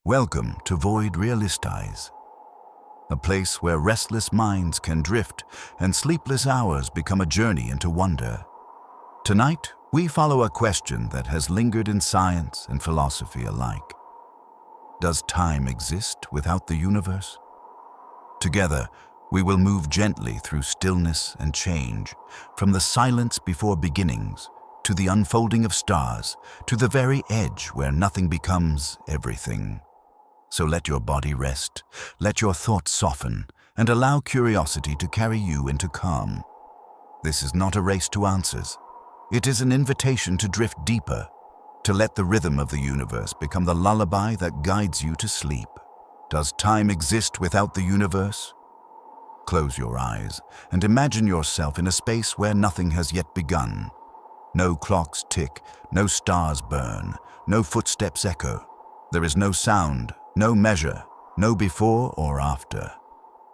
Welcome to Void Realistize, a place where restless minds can drift and sleepless hours become a journey into wonder. Tonight, we follow a question that has lingered in science and philosophy alike. Does time exist without the universe? Together, we will move gently through stillness and change, from the silence before beginnings, to the unfolding of stars, to the very edge where nothing becomes everything. So let your body rest, let your thoughts soften, and allow curiosity to carry you into calm. This is not a race to answers. It is an invitation to drift deeper, to let the rhythm of the universe become the lullaby that guides you to sleep. Does time exist without the universe? Close your eyes and imagine yourself in a space where nothing has yet begun. No clocks tick, no stars burn, no footsteps echo. There is no sound, no measure, no before or after.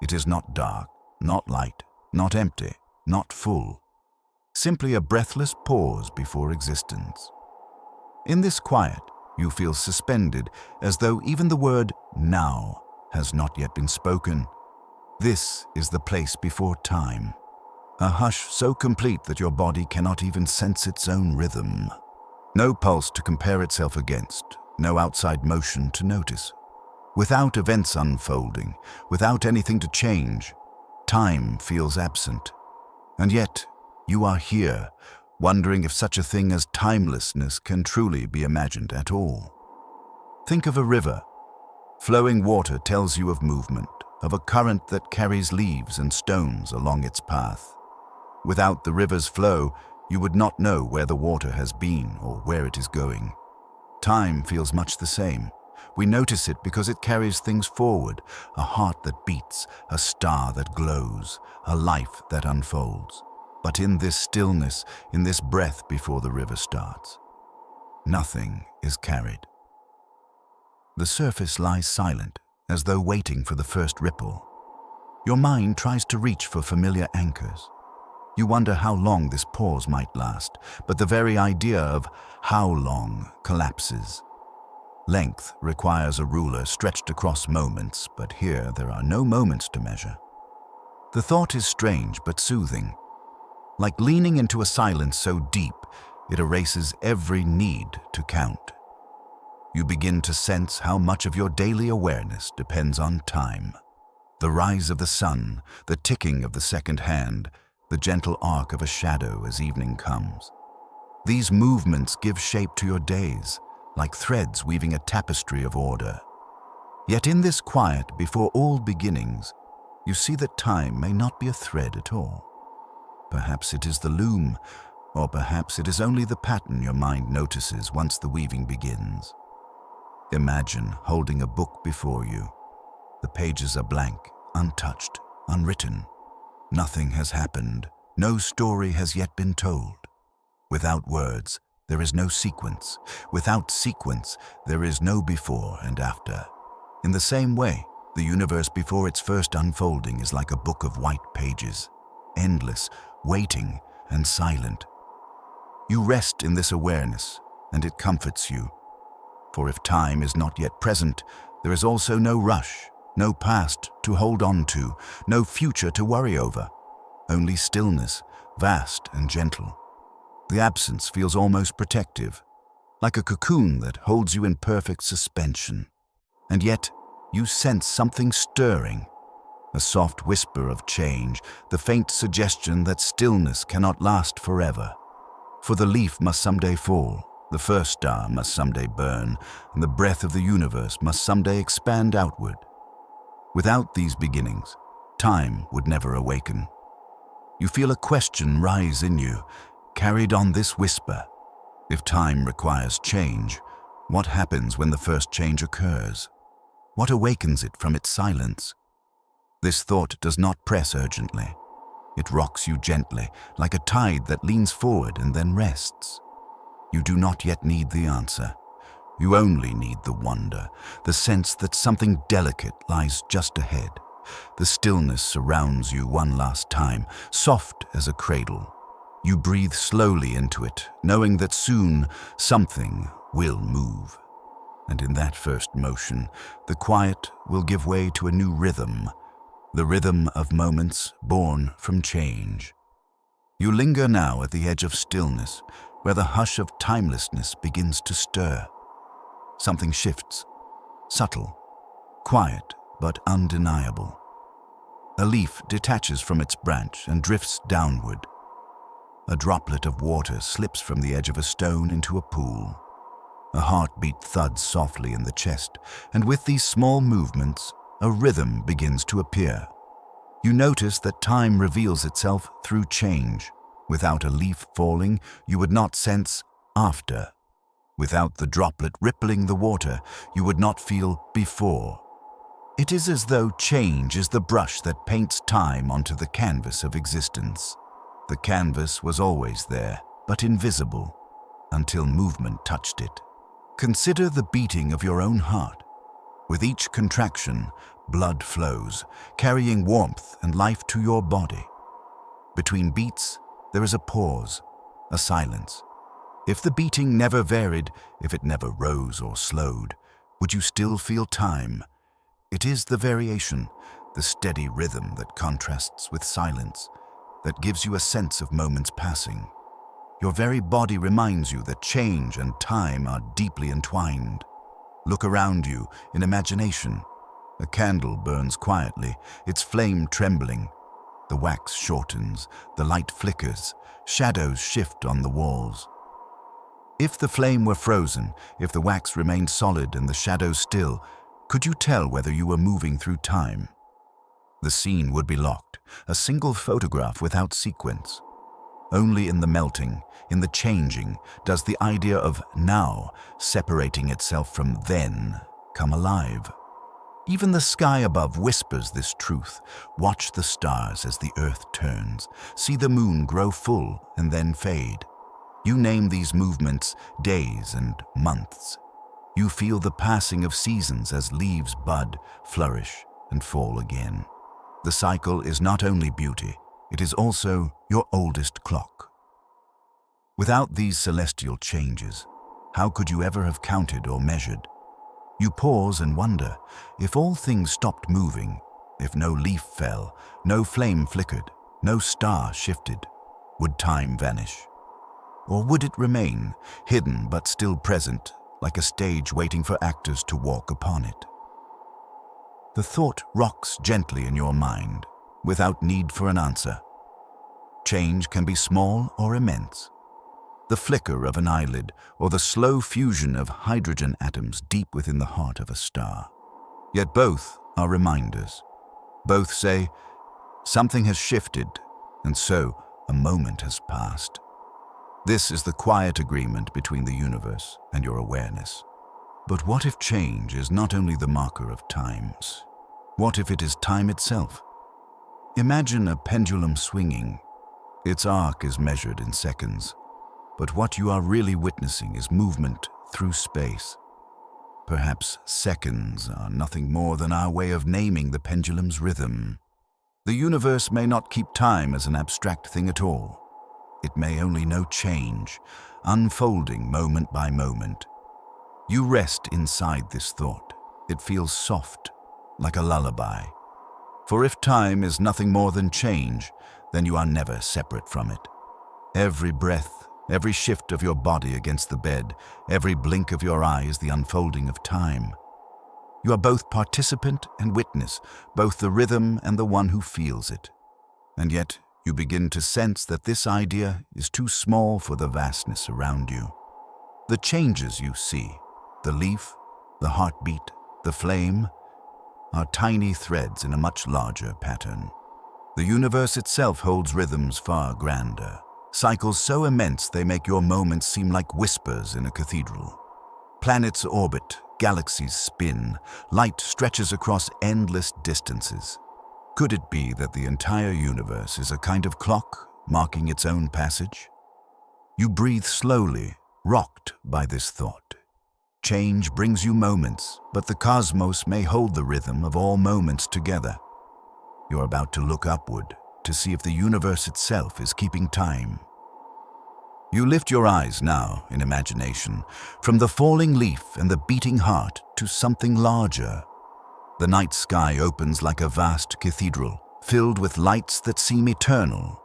It is not dark, not light, not empty, not full. Simply a breathless pause before existence. In this quiet, you feel suspended, as though even the word now has not yet been spoken. This is the place before time. A hush so complete that your body cannot even sense its own rhythm. No pulse to compare itself against, no outside motion to notice. Without events unfolding, without anything to change, time feels absent. And yet, you are here, wondering if such a thing as timelessness can truly be imagined at all. Think of a river. Flowing water tells you of movement, of a current that carries leaves and stones along its path. Without the river's flow, you would not know where the water has been or where it is going. Time feels much the same. We notice it because it carries things forward, a heart that beats, a star that glows, a life that unfolds. But in this stillness, in this breath before the river starts, nothing is carried. The surface lies silent, as though waiting for the first ripple. Your mind tries to reach for familiar anchors. You wonder how long this pause might last, but the very idea of how long collapses. Length requires a ruler stretched across moments, but here there are no moments to measure. The thought is strange but soothing. Like leaning into a silence so deep, it erases every need to count. You begin to sense how much of your daily awareness depends on time. The rise of the sun, the ticking of the second hand, the gentle arc of a shadow as evening comes. These movements give shape to your days, like threads weaving a tapestry of order. Yet in this quiet, before all beginnings, you see that time may not be a thread at all. Perhaps it is the loom, or perhaps it is only the pattern your mind notices once the weaving begins. Imagine holding a book before you. The pages are blank, untouched, unwritten. Nothing has happened. No story has yet been told. Without words, there is no sequence. Without sequence, there is no before and after. In the same way, the universe before its first unfolding is like a book of white pages, endless, waiting, and silent. You rest in this awareness, and it comforts you. For if time is not yet present, there is also no rush, no past to hold on to, no future to worry over. Only stillness, vast and gentle. The absence feels almost protective, like a cocoon that holds you in perfect suspension. And yet, you sense something stirring, a soft whisper of change, the faint suggestion that stillness cannot last forever. For the leaf must someday fall, the first star must someday burn, and the breath of the universe must someday expand outward. Without these beginnings, time would never awaken. You feel a question rise in you, carried on this whisper. If time requires change, what happens when the first change occurs? What awakens it from its silence? This thought does not press urgently. It rocks you gently, like a tide that leans forward and then rests. You do not yet need the answer. You only need the wonder, the sense that something delicate lies just ahead. The stillness surrounds you one last time, soft as a cradle. You breathe slowly into it, knowing that soon something will move. And in that first motion, the quiet will give way to a new rhythm, the rhythm of moments born from change. You linger now at the edge of stillness, where the hush of timelessness begins to stir. Something shifts, subtle, quiet, but undeniable. A leaf detaches from its branch and drifts downward. A droplet of water slips from the edge of a stone into a pool. A heartbeat thuds softly in the chest, and with these small movements, a rhythm begins to appear. You notice that time reveals itself through change. Without a leaf falling, you would not sense after. Without the droplet rippling the water, you would not feel before. It is as though change is the brush that paints time onto the canvas of existence. The canvas was always there, but invisible, until movement touched it. Consider the beating of your own heart. With each contraction, blood flows, carrying warmth and life to your body. Between beats, there is a pause, a silence. If the beating never varied, if it never rose or slowed, would you still feel time? It is the variation, the steady rhythm that contrasts with silence, that gives you a sense of moments passing. Your very body reminds you that change and time are deeply entwined. Look around you in imagination. A candle burns quietly, its flame trembling. The wax shortens, the light flickers, shadows shift on the walls. If the flame were frozen, if the wax remained solid and the shadows still, could you tell whether you were moving through time? The scene would be locked, a single photograph without sequence. Only in the melting, in the changing, does the idea of now, separating itself from then, come alive. Even the sky above whispers this truth. Watch the stars as the earth turns. See the moon grow full and then fade. You name these movements days and months. You feel the passing of seasons as leaves bud, flourish, and fall again. The cycle is not only beauty, it is also your oldest clock. Without these celestial changes, how could you ever have counted or measured? You pause and wonder, if all things stopped moving, if no leaf fell, no flame flickered, no star shifted, would time vanish? Or would it remain, hidden but still present, like a stage waiting for actors to walk upon it? The thought rocks gently in your mind, without need for an answer. Change can be small or immense. The flicker of an eyelid or the slow fusion of hydrogen atoms deep within the heart of a star. Yet both are reminders. Both say, something has shifted, and so a moment has passed. This is the quiet agreement between the universe and your awareness. But what if change is not only the marker of times? What if it is time itself? Imagine a pendulum swinging. Its arc is measured in seconds, but what you are really witnessing is movement through space. Perhaps seconds are nothing more than our way of naming the pendulum's rhythm. The universe may not keep time as an abstract thing at all. It may only know change, unfolding moment by moment. You rest inside this thought. It feels soft, like a lullaby. For if time is nothing more than change, then you are never separate from it. Every breath, every shift of your body against the bed, every blink of your eye is the unfolding of time. You are both participant and witness, both the rhythm and the one who feels it. And yet, you begin to sense that this idea is too small for the vastness around you. The changes you see, the leaf, the heartbeat, the flame, are tiny threads in a much larger pattern. The universe itself holds rhythms far grander, cycles so immense they make your moments seem like whispers in a cathedral. Planets orbit, galaxies spin, light stretches across endless distances. Could it be that the entire universe is a kind of clock marking its own passage? You breathe slowly, rocked by this thought. Change brings you moments, but the cosmos may hold the rhythm of all moments together. You're about to look upward to see if the universe itself is keeping time. You lift your eyes now, in imagination, from the falling leaf and the beating heart to something larger. The night sky opens like a vast cathedral, filled with lights that seem eternal.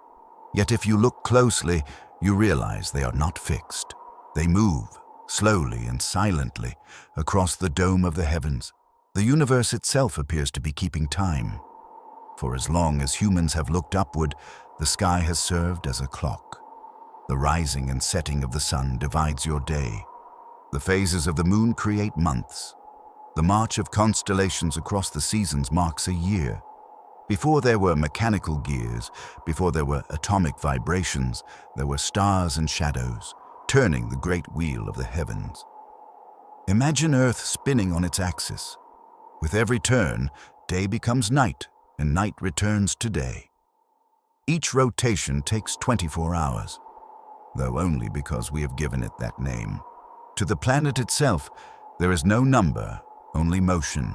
Yet if you look closely, you realize they are not fixed. They move, slowly and silently, across the dome of the heavens. The universe itself appears to be keeping time. For as long as humans have looked upward, the sky has served as a clock. The rising and setting of the sun divides your day. The phases of the moon create months. The march of constellations across the seasons marks a year. Before there were mechanical gears, before there were atomic vibrations, there were stars and shadows, turning the great wheel of the heavens. Imagine Earth spinning on its axis. With every turn, day becomes night, and night returns to day. Each rotation takes 24 hours. Though only because we have given it that name. To the planet itself, there is no number, only motion.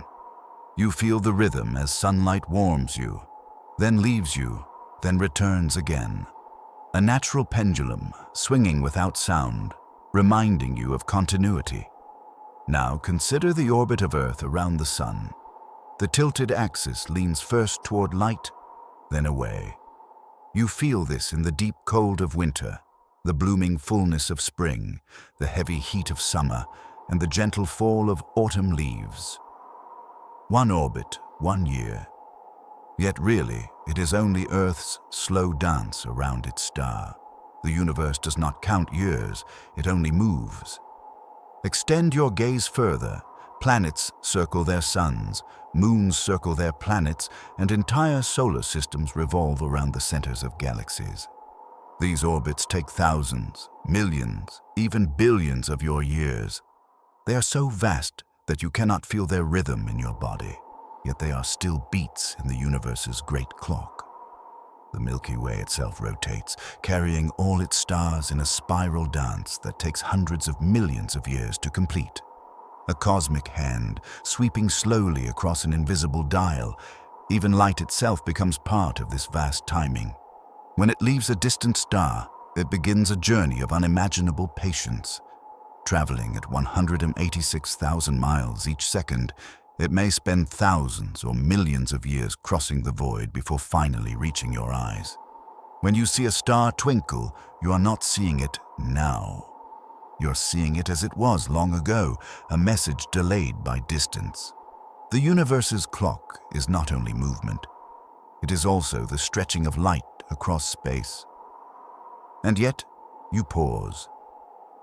You feel the rhythm as sunlight warms you, then leaves you, then returns again. A natural pendulum, swinging without sound, reminding you of continuity. Now consider the orbit of Earth around the sun. The tilted axis leans first toward light, then away. You feel this in the deep cold of winter, the blooming fullness of spring, the heavy heat of summer, and the gentle fall of autumn leaves. One orbit, 1 year. Yet really, it is only Earth's slow dance around its star. The universe does not count years, it only moves. Extend your gaze further. Planets circle their suns, moons circle their planets, and entire solar systems revolve around the centers of galaxies. These orbits take thousands, millions, even billions of your years. They are so vast that you cannot feel their rhythm in your body, yet they are still beats in the universe's great clock. The Milky Way itself rotates, carrying all its stars in a spiral dance that takes hundreds of millions of years to complete. A cosmic hand, sweeping slowly across an invisible dial. Even light itself becomes part of this vast timing. When it leaves a distant star, it begins a journey of unimaginable patience. Traveling at 186,000 miles each second, it may spend thousands or millions of years crossing the void before finally reaching your eyes. When you see a star twinkle, you are not seeing it now. You're seeing it as it was long ago, a message delayed by distance. The universe's clock is not only movement, it is also the stretching of light across space. And yet, you pause.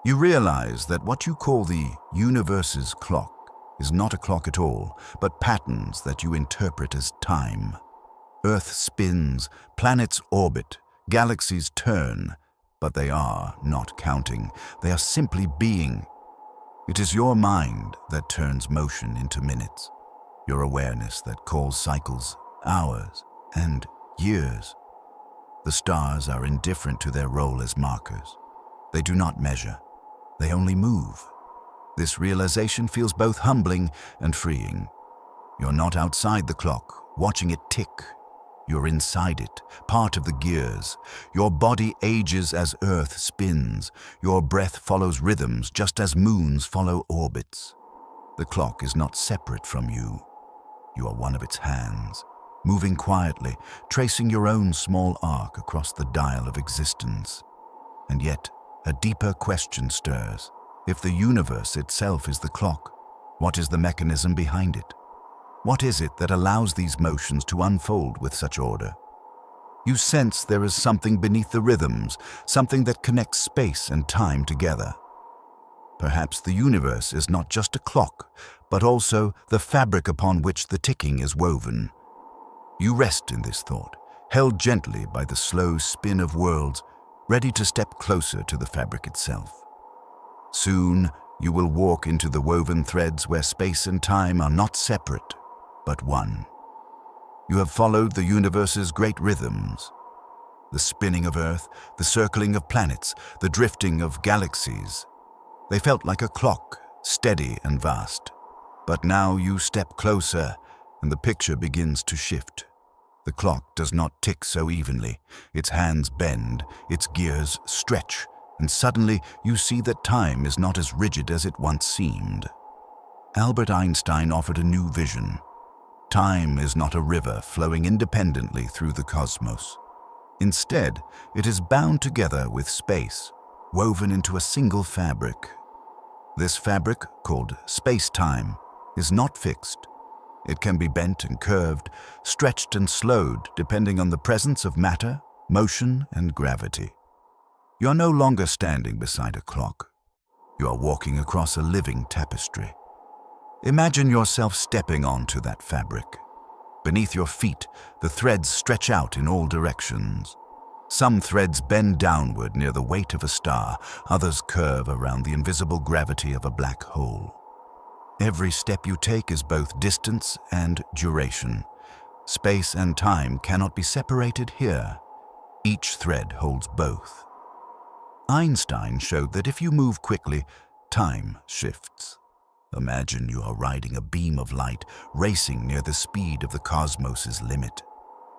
You realize that what you call the universe's clock is not a clock at all, but patterns that you interpret as time. Earth spins, planets orbit, galaxies turn, but they are not counting. They are simply being. It is your mind that turns motion into minutes, your awareness that calls cycles hours and years. The stars are indifferent to their role as markers. They do not measure. They only move. This realization feels both humbling and freeing. You're not outside the clock, watching it tick. You're inside it, part of the gears. Your body ages as Earth spins. Your breath follows rhythms just as moons follow orbits. The clock is not separate from you. You are one of its hands, moving quietly, tracing your own small arc across the dial of existence. And yet, a deeper question stirs. If the universe itself is the clock, what is the mechanism behind it? What is it that allows these motions to unfold with such order? You sense there is something beneath the rhythms, something that connects space and time together. Perhaps the universe is not just a clock, but also the fabric upon which the ticking is woven. You rest in this thought, held gently by the slow spin of worlds, ready to step closer to the fabric itself. Soon, you will walk into the woven threads where space and time are not separate, but one. You have followed the universe's great rhythms. The spinning of Earth, the circling of planets, the drifting of galaxies. They felt like a clock, steady and vast. But now you step closer, and the picture begins to shift. The clock does not tick so evenly. Its hands bend, its gears stretch, and suddenly you see that time is not as rigid as it once seemed. Albert Einstein offered a new vision. Time is not a river flowing independently through the cosmos. Instead, it is bound together with space, woven into a single fabric. This fabric, called space-time, is not fixed. It can be bent and curved, stretched and slowed depending on the presence of matter, motion, and gravity. You are no longer standing beside a clock. You are walking across a living tapestry. Imagine yourself stepping onto that fabric. Beneath your feet, the threads stretch out in all directions. Some threads bend downward near the weight of a star, others curve around the invisible gravity of a black hole. Every step you take is both distance and duration. Space and time cannot be separated here. Each thread holds both. Einstein showed that if you move quickly, time shifts. Imagine you are riding a beam of light, racing near the speed of the cosmos's limit.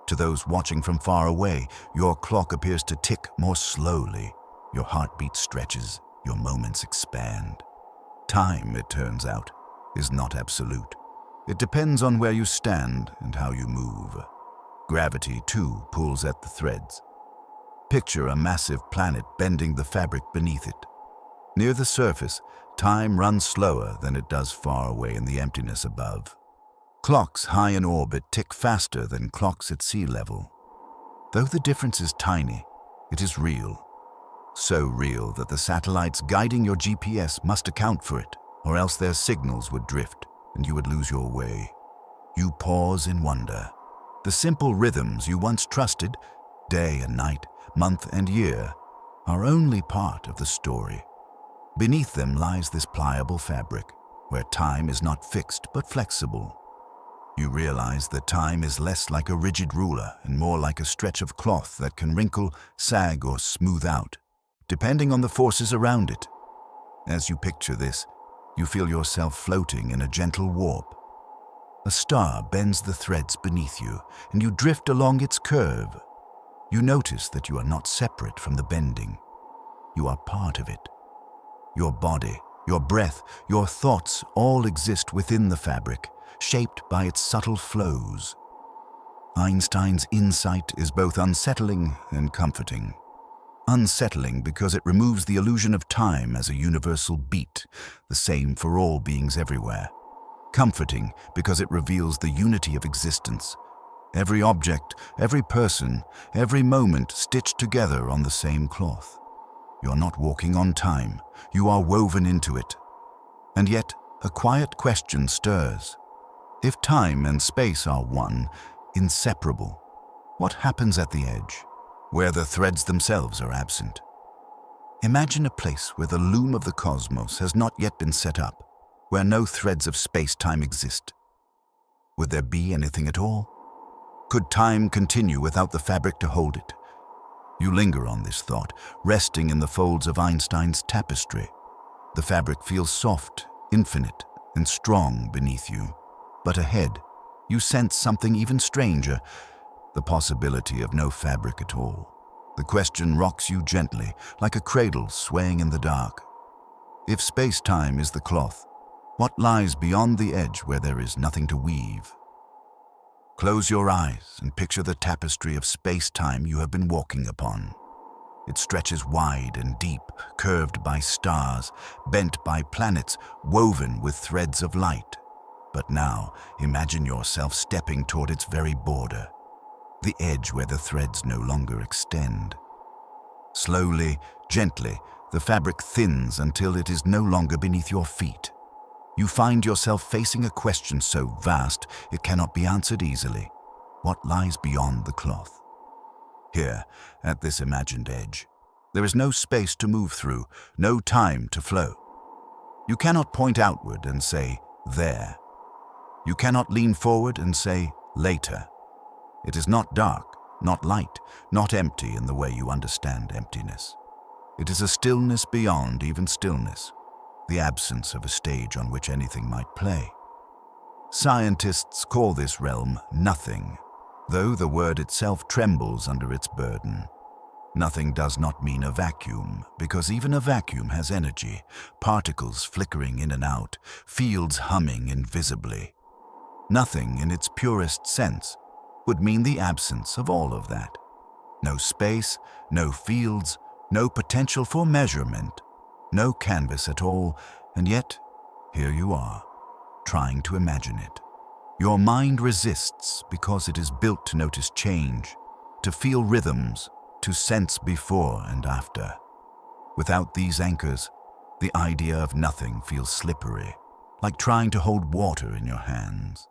To those watching from far away, your clock appears to tick more slowly. Your heartbeat stretches, your moments expand. Time, it turns out, is not absolute. It depends on where you stand and how you move. Gravity, too, pulls at the threads. Picture a massive planet bending the fabric beneath it. Near the surface, time runs slower than it does far away in the emptiness above. Clocks high in orbit tick faster than clocks at sea level. Though the difference is tiny, it is real. So real that the satellites guiding your GPS must account for it, or else their signals would drift and you would lose your way. You pause in wonder. The simple rhythms you once trusted, day and night, month and year, are only part of the story. Beneath them lies this pliable fabric, where time is not fixed but flexible. You realize that time is less like a rigid ruler and more like a stretch of cloth that can wrinkle, sag, or smooth out, depending on the forces around it. As you picture this, you feel yourself floating in a gentle warp. A star bends the threads beneath you, and you drift along its curve. You notice that you are not separate from the bending. You are part of it. Your body, your breath, your thoughts all exist within the fabric, shaped by its subtle flows. Einstein's insight is both unsettling and comforting. Unsettling because it removes the illusion of time as a universal beat, the same for all beings everywhere. Comforting because it reveals the unity of existence. Every object, every person, every moment stitched together on the same cloth. You're not walking on time, you are woven into it. And yet, a quiet question stirs. If time and space are one, inseparable, what happens at the edge, where the threads themselves are absent? Imagine a place where the loom of the cosmos has not yet been set up, where no threads of space-time exist. Would there be anything at all? Could time continue without the fabric to hold it? You linger on this thought, resting in the folds of Einstein's tapestry. The fabric feels soft, infinite, and strong beneath you. But ahead, you sense something even stranger, the possibility of no fabric at all. The question rocks you gently, like a cradle swaying in the dark. If space-time is the cloth, what lies beyond the edge where there is nothing to weave? Close your eyes and picture the tapestry of space-time you have been walking upon. It stretches wide and deep, curved by stars, bent by planets, woven with threads of light. But now, imagine yourself stepping toward its very border, the edge where the threads no longer extend. Slowly, gently, the fabric thins until it is no longer beneath your feet. You find yourself facing a question so vast it cannot be answered easily. What lies beyond the cloth? Here, at this imagined edge, there is no space to move through, no time to flow. You cannot point outward and say, there. You cannot lean forward and say, later. It is not dark, not light, not empty in the way you understand emptiness. It is a stillness beyond even stillness, the absence of a stage on which anything might play. Scientists call this realm nothing, though the word itself trembles under its burden. Nothing does not mean a vacuum, because even a vacuum has energy, particles flickering in and out, fields humming invisibly. Nothing, in its purest sense, would mean the absence of all of that. No space, no fields, no potential for measurement, no canvas at all, and yet, here you are, trying to imagine it. Your mind resists because it is built to notice change, to feel rhythms, to sense before and after. Without these anchors, the idea of nothing feels slippery, like trying to hold water in your hands.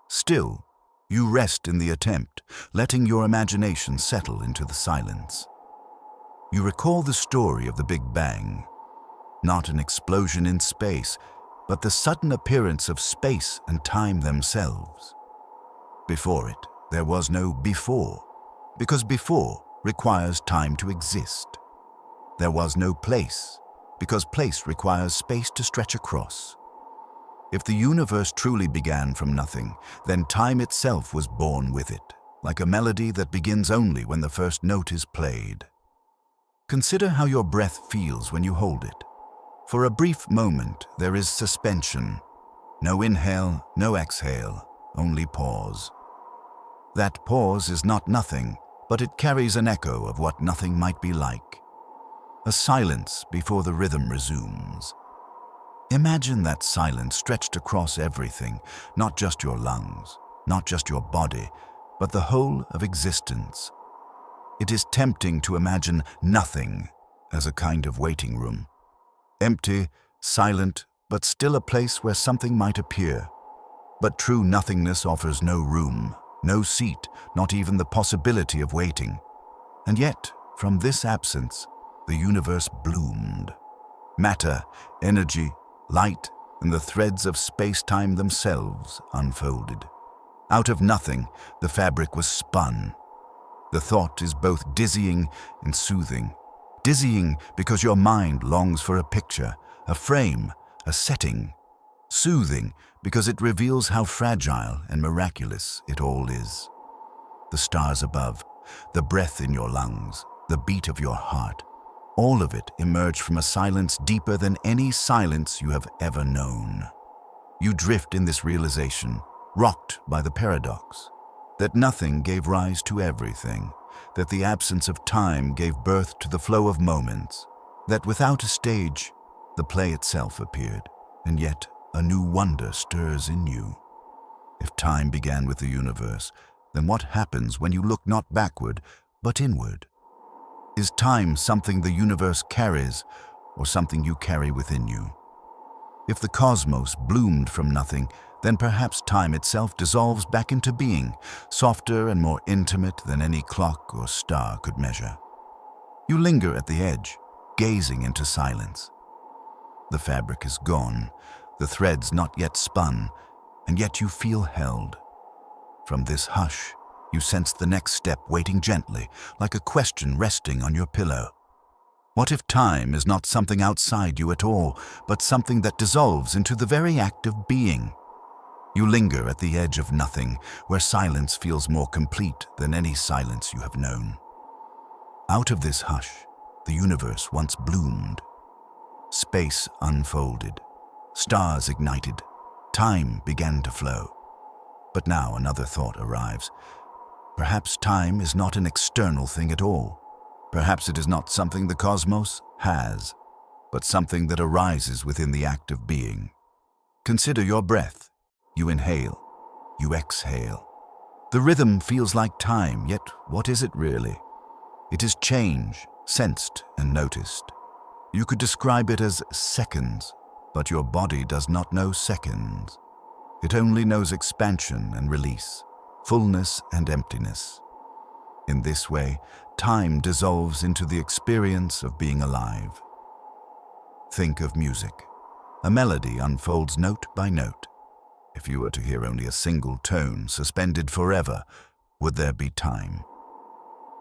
Still, you rest in the attempt, letting your imagination settle into the silence. You recall the story of the Big Bang, not an explosion in space, but the sudden appearance of space and time themselves. Before it, there was no before, because before requires time to exist. There was no place, because place requires space to stretch across. If the universe truly began from nothing, then time itself was born with it, like a melody that begins only when the first note is played. Consider how your breath feels when you hold it. For a brief moment, there is suspension. No inhale, no exhale, only pause. That pause is not nothing, but it carries an echo of what nothing might be like. A silence before the rhythm resumes. Imagine that silence stretched across everything, not just your lungs, not just your body, but the whole of existence. It is tempting to imagine nothing as a kind of waiting room. Empty, silent, but still a place where something might appear. But true nothingness offers no room, no seat, not even the possibility of waiting. And yet, from this absence, the universe bloomed. Matter, energy, light, and the threads of space-time themselves unfolded. Out of nothing, the fabric was spun. The thought is both dizzying and soothing. Dizzying because your mind longs for a picture, a frame, a setting. Soothing because it reveals how fragile and miraculous it all is. The stars above, the breath in your lungs, the beat of your heart, all of it emerged from a silence deeper than any silence you have ever known. You drift in this realization, rocked by the paradox, that nothing gave rise to everything, that the absence of time gave birth to the flow of moments, that without a stage, the play itself appeared, and yet a new wonder stirs in you. If time began with the universe, then what happens when you look not backward, but inward? Is time something the universe carries, or something you carry within you? If the cosmos bloomed from nothing, then perhaps time itself dissolves back into being, softer and more intimate than any clock or star could measure. You linger at the edge, gazing into silence. The fabric is gone, the threads not yet spun, and yet you feel held. From this hush, you sense the next step waiting gently, like a question resting on your pillow. What if time is not something outside you at all, but something that dissolves into the very act of being? You linger at the edge of nothing, where silence feels more complete than any silence you have known. Out of this hush, the universe once bloomed. Space unfolded. Stars ignited. Time began to flow. But now another thought arrives. Perhaps time is not an external thing at all. Perhaps it is not something the cosmos has, but something that arises within the act of being. Consider your breath. You inhale, you exhale. The rhythm feels like time, yet what is it really? It is change, sensed and noticed. You could describe it as seconds, but your body does not know seconds. It only knows expansion and release, fullness and emptiness. In this way, time dissolves into the experience of being alive. Think of music. A melody unfolds note by note. If you were to hear only a single tone suspended forever, would there be time?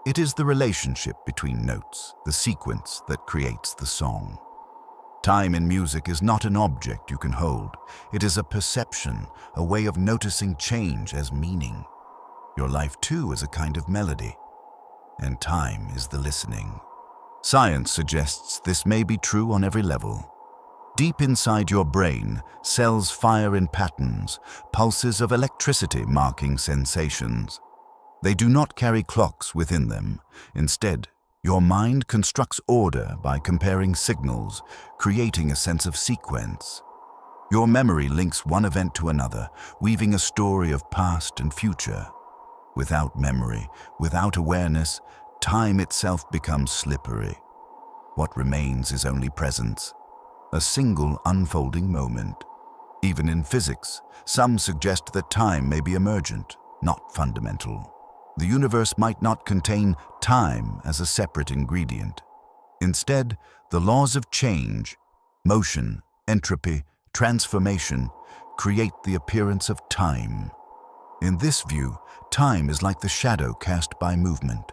It is the relationship between notes, the sequence, that creates the song. Time in music is not an object you can hold. It is a perception, a way of noticing change as meaning. Your life too is a kind of melody. and time is the listening. Science suggests this may be true on every level. Deep inside your brain, cells fire in patterns, pulses of electricity marking sensations. They do not carry clocks within them. Instead, your mind constructs order by comparing signals, creating a sense of sequence. Your memory links one event to another, weaving a story of past and future. Without memory, without awareness, time itself becomes slippery. What remains is only presence, a single unfolding moment. Even in physics, some suggest that time may be emergent, not fundamental. The universe might not contain time as a separate ingredient. Instead, the laws of change, motion, entropy, transformation, create the appearance of time. In this view, time is like the shadow cast by movement.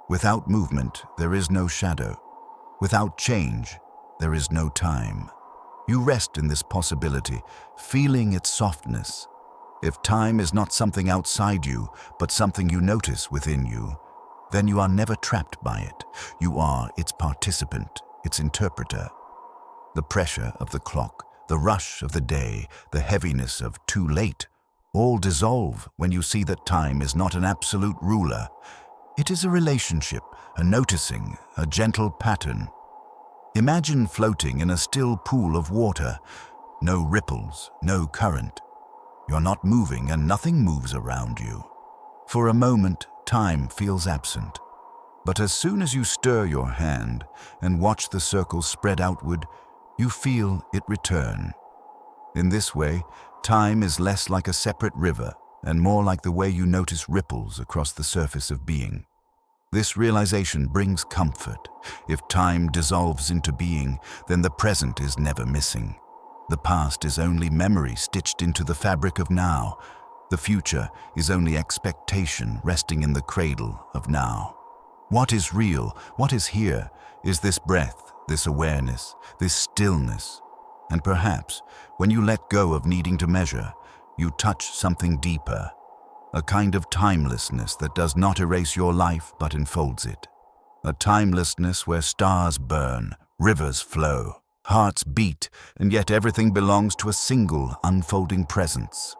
Without movement, there is no shadow. Without change, there is no time. You rest in this possibility, feeling its softness. If time is not something outside you, but something you notice within you, then you are never trapped by it. You are its participant, its interpreter. The pressure of the clock, the rush of the day, the heaviness of too late, all dissolve when you see that time is not an absolute ruler. It is a relationship, a noticing, a gentle pattern. Imagine floating in a still pool of water. No ripples, no current. You're not moving and nothing moves around you. For a moment, time feels absent. But as soon as you stir your hand and watch the circles spread outward, you feel it return. In this way, time is less like a separate river and more like the way you notice ripples across the surface of being. This realization brings comfort. If time dissolves into being, then the present is never missing. The past is only memory stitched into the fabric of now. The future is only expectation resting in the cradle of now. What is real, what is here, is this breath, this awareness, this stillness. And perhaps, when you let go of needing to measure, you touch something deeper, a kind of timelessness that does not erase your life but enfolds it. A timelessness where stars burn, rivers flow, hearts beat, and yet everything belongs to a single unfolding presence.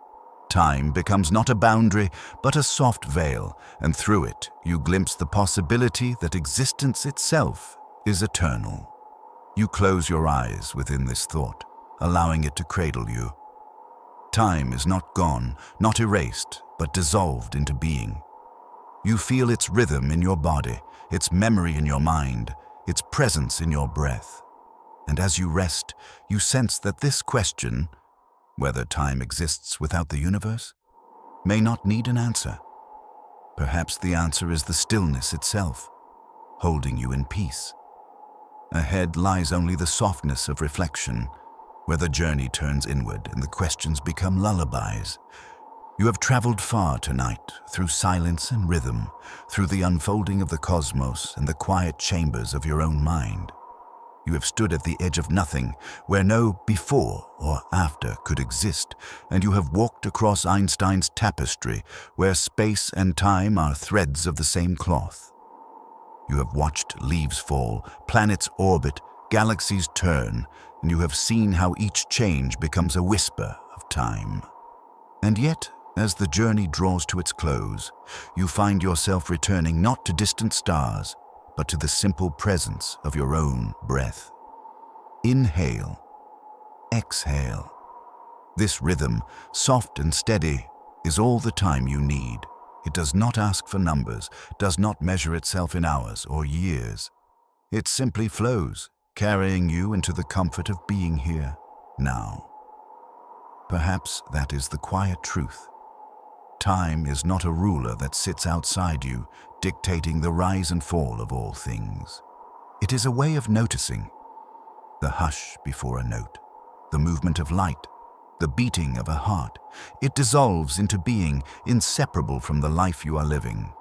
Time becomes not a boundary, but a soft veil, and through it you glimpse the possibility that existence itself is eternal. You close your eyes within this thought, allowing it to cradle you. Time is not gone, not erased, but dissolved into being. You feel its rhythm in your body, its memory in your mind, its presence in your breath. And as you rest, you sense that this question, whether time exists without the universe, may not need an answer. Perhaps the answer is the stillness itself, holding you in peace. Ahead lies only the softness of reflection, where the journey turns inward and the questions become lullabies. You have traveled far tonight, through silence and rhythm, through the unfolding of the cosmos and the quiet chambers of your own mind. You have stood at the edge of nothing, where no before or after could exist, and you have walked across Einstein's tapestry, where space and time are threads of the same cloth. You have watched leaves fall, planets orbit, galaxies turn, and you have seen how each change becomes a whisper of time. And yet, as the journey draws to its close, you find yourself returning not to distant stars, but to the simple presence of your own breath. Inhale, exhale. This rhythm, soft and steady, is all the time you need. It does not ask for numbers, does not measure itself in hours or years. It simply flows, carrying you into the comfort of being here, now. Perhaps that is the quiet truth. Time is not a ruler that sits outside you, dictating the rise and fall of all things. It is a way of noticing. The hush before a note, the movement of light, the beating of a heart. It dissolves into being, inseparable from the life you are living.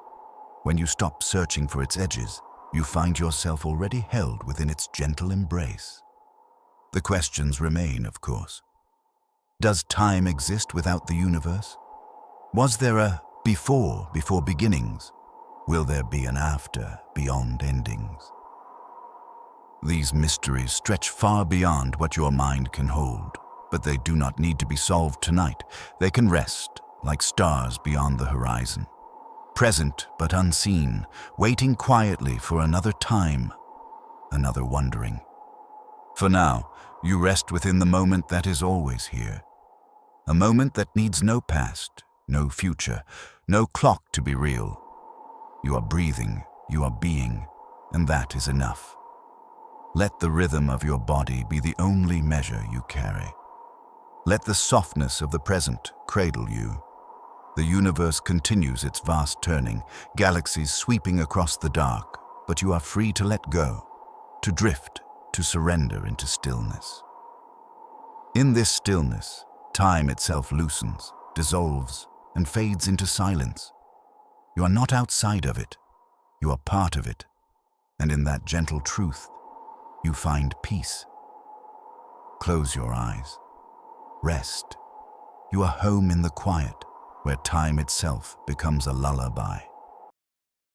When you stop searching for its edges, you find yourself already held within its gentle embrace. The questions remain, of course. Does time exist without the universe? Was there a before beginnings? Will there be an after beyond endings? These mysteries stretch far beyond what your mind can hold, but they do not need to be solved tonight. They can rest like stars beyond the horizon, present but unseen, waiting quietly for another time, another wondering. For now, you rest within the moment that is always here, a moment that needs no past, no future, no clock to be real. You are breathing, you are being, and that is enough. Let the rhythm of your body be the only measure you carry. Let the softness of the present cradle you. The universe continues its vast turning, galaxies sweeping across the dark, but you are free to let go, to drift, to surrender into stillness. In this stillness, time itself loosens, dissolves, and fades into silence. You are not outside of it, you are part of it, and in that gentle truth, you find peace. Close your eyes. Rest. You are home in the quiet, where time itself becomes a lullaby.